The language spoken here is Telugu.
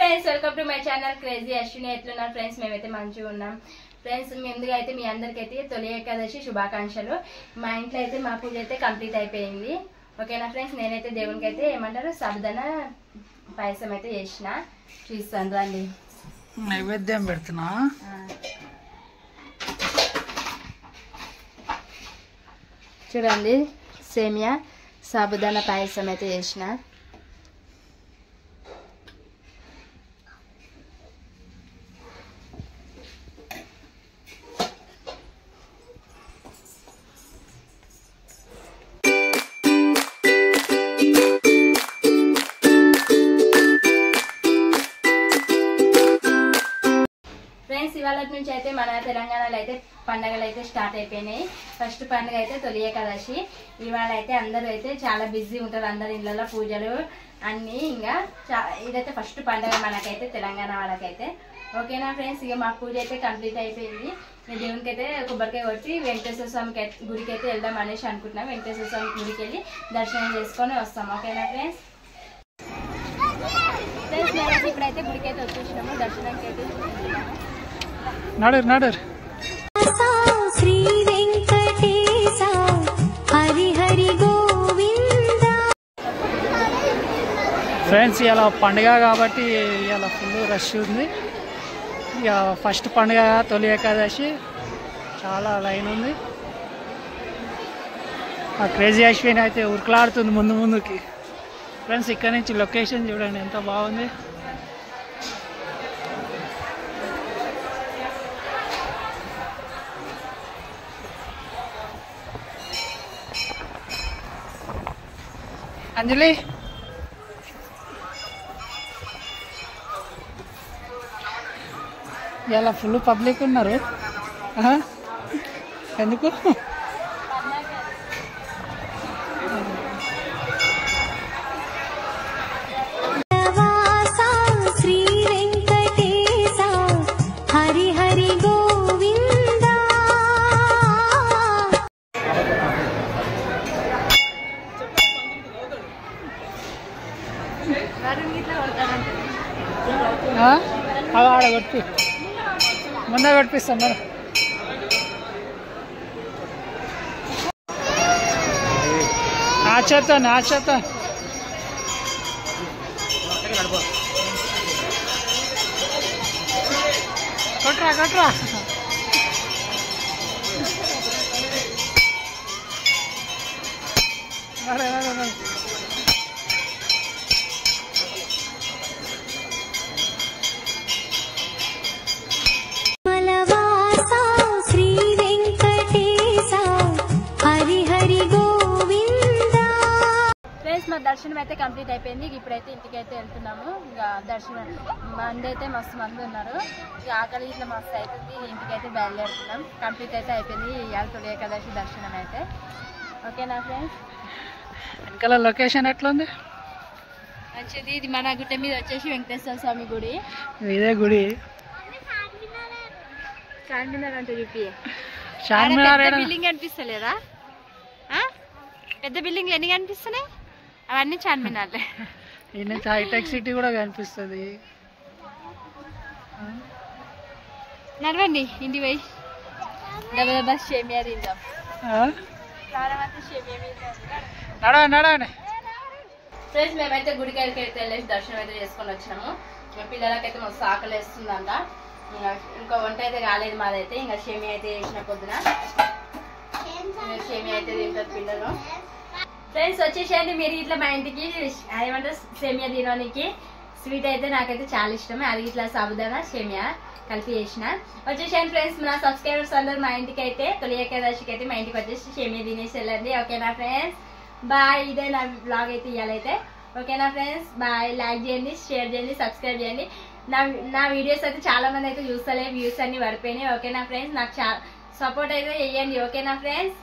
Friends, welcome to my channel crazy Ashwini. ఎట్లున్నారు ఫ్రెండ్స్? మేమైతే మంచిగా ఉన్నాం ఫ్రెండ్స్. ముందుగా అయితే మీ అందరికీ అయితే తొలి ఏకాదశి శుభాకాంక్షలు. మా ఇంట్లో అయితే మా పూజ అయితే కంప్లీట్ అయిపోయింది. ఓకేనా ఫ్రెండ్స్? నేనైతే దేవునికి అయితే ఏమంటారు సాబుదానా పాయసం అయితే చేసిన, చూస్తాను రండి. నైవేద్యం పెడుతున్నా. చూడండి, సేమియా సాబుదానా పాయసం అయితే చేసిన. ఫ్రెండ్స్, ఇవాళ నుంచి అయితే మన తెలంగాణలో అయితే పండుగలు అయితే స్టార్ట్ అయిపోయినాయి. ఫస్ట్ పండుగ అయితే తొలి ఏకాదశి. ఇవాళ అయితే అందరూ అయితే చాలా బిజీ ఉంటారు, అందరి ఇళ్ళలో పూజలు అన్నీ. ఇంకా ఇదైతే ఫస్ట్ పండుగ మనకైతే తెలంగాణ వాళ్ళకైతే. ఓకేనా ఫ్రెండ్స్? ఇక మా పూజ అయితే కంప్లీట్ అయిపోయింది. దేవునికి అయితే కొబ్బరికాయ కొట్టి వెంకటేశ్వర స్వామి గుడికి అయితే వెళ్దాం అనేసి అనుకుంటున్నాం. వెంకటేశ్వర స్వామి గుడికి వెళ్ళి దర్శనం చేసుకొని వస్తాం. ఓకేనా ఫ్రెండ్స్? ఫ్రెండ్స్, మేమైతే ఇప్పుడైతే గుడికి అయితే వచ్చేసినాము, దర్శనానికి అయితే నడరు శ్రీ వెంకటేశ హరి హరి గోవింద. ఫ్రెండ్స్, ఇలా పండుగ కాబట్టి ఇలా ఫుల్ రష్ ఉంది. ఇక ఫస్ట్ పండుగ తొలి ఏకాదశి, చాలా లైన్ ఉంది. ఆ క్రేజీ అశ్విని అయితే ఉరుకులాడుతుంది ముందుకి. ఫ్రెండ్స్, ఇక్కడ నుంచి లొకేషన్ చూడండి ఎంత బాగుంది. అంజలి, ఇలా ఫుల్ పబ్లిక్ ఉన్నారు. ఎందుకు? శ్రీ వెంకటేశ హరి హరి గోవింద. ఆడ కొట్టి ముందే కొట్టిస్తాం మరి. ఆచేత కొట్రా శ్రీ వెంకటేశ హరి హరి గోవింద. ఫ్రెండ్స్, మా దర్శనం అయితే కంప్లీట్ అయిపోయింది. ఇప్పుడైతే ఇంటికి అయితే వెళ్తున్నాము. ఇక దర్శనం మంది అయితే మస్తు మంది ఉన్నారు. ఇక ఆకలి ఇట్లా మస్తు అవుతుంది. ఇంటికి అయితే బయలుదేరుతున్నాం. కంప్లీట్ అయితే అయిపోయింది ఇవాళ తొలి ఏకాదశి దర్శనం అయితే. ఓకేనా ఫ్రెండ్స్? వెనకాల లొకేషన్ ఎట్లుంది? మంచిది. ఇది మన గుట్ట మీద వచ్చేసి వెంకటేశ్వర స్వామి గుడి. ఇదే గుడి. చార్మినార్ అంటే చూపి. చార్మినార్ బిల్డింగ్ కనిపిస్తలేదా? పెద్ద బిల్డింగ్ ఎన్ని కనిపిస్తున్నాయి? అవన్నీ చార్మినార్లే. హైటెక్ సిటీ కూడా కనిపిస్తుంది. నడవండి ఇంటికి పోయి దబదబా షేమియా తిందాం. నడవండి. ఫ్రెండ్స్, మేమైతే గుడికి అయితే వెళ్ళేసి దర్శనం అయితే చేసుకొని వచ్చినాము. మా పిల్లలకైతే మస్తు ఆకలి వేస్తుందంట. ఇంకా వంట అయితే కాలేదు మాదైతే. ఇంకా షేమియా అయితే చేసిన పొద్దున షేమియా అయితే తింటారు పిల్లలు. ఫ్రెండ్స్, వచ్చేసేయండి మీరు ఇట్లా మా ఇంటికి. ఏమంటారు సేమియా తినడానికి. స్వీట్ అయితే నాకైతే చాలా ఇష్టమే. అది ఇట్లా సాబుదానా సేమియా కలిపి చేసిన. వచ్చేసేయండి ఫ్రెండ్స్, నా సబ్స్క్రైబర్స్ అందరూ మా ఇంటికి అయితే తొలి ఏకాదశికి అయితే మా ఇంటికి వచ్చేసి సేమియా తినేసి వెళ్ళండి. ఓకేనా ఫ్రెండ్స్? బాయ్. ఇదే నా బ్లాగ్ అయితే ఇవ్వాలైతే. ఓకేనా ఫ్రెండ్స్? బాయ్. లైక్ చేయండి, షేర్ చేయండి, సబ్స్క్రైబ్ చేయండి. నా వీడియోస్ అయితే చాలా మంది అయితే చూస్తలే, వ్యూస్ అన్ని పడిపోయినాయి. ఓకేనా ఫ్రెండ్స్? నాకు సపోర్ట్ అయితే చేయండి. ఓకేనా ఫ్రెండ్స్?